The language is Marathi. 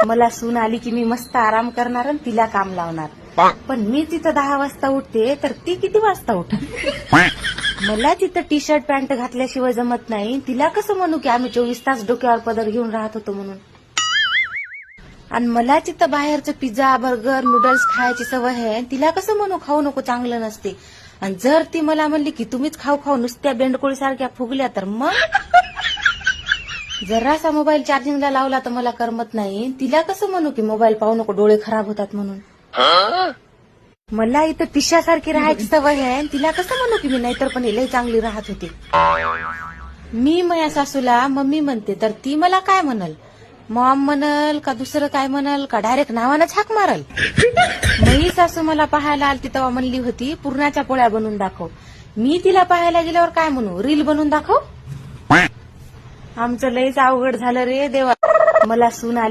मला सून आली की मी मस्त आराम करणार आणि तिला काम लावणार. पण मी तिथं 10 वाजता उठते तर ती किती वाजता उठत? मला तिथं टी शर्ट पॅन्ट घातल्याशिवाय जमत नाही. तिला कसं म्हणू की आम्ही 24 तास डोक्यावर पदर घेऊन राहत होतो म्हणून. आणि मला तिथं बाहेरचं पिझ्झा बर्गर नूडल्स खायची सवय आहे. तिला कसं म्हणू खाऊ नको चांगलं नसते. आणि जर ती मला म्हणली की तुम्हीच खाऊ खाऊ नुसत्या बेंडकोळी सारख्या फुगल्या तर मग जरासा मोबाईल चार्जिंगला लावला तर मला करमत नाही. तिला कसं म्हणू की मोबाईल पाहू नको डोळे खराब होतात म्हणून. मला इथं पिशासारखी राहायची सवय आहे. तिला कसं म्हणू की मी नाहीतर पण लई चांगली राहत होती. मी माझ्या सासूला मम्मी म्हणते तर ती मला काय म्हणल? मॉम म्हणल का दुसरं काय म्हणल का डायरेक्ट नावानंच हाक मारल? मी सासू मला पाहायला आलती तेव्हा म्हणली होती पुरणाच्या पोळ्या बनवून दाखव. मी तिला पाहायला गेल्यावर काय म्हणू रील बनवून दाखव? आमचं लईच अवघड झालं रे देवा. मला सून आली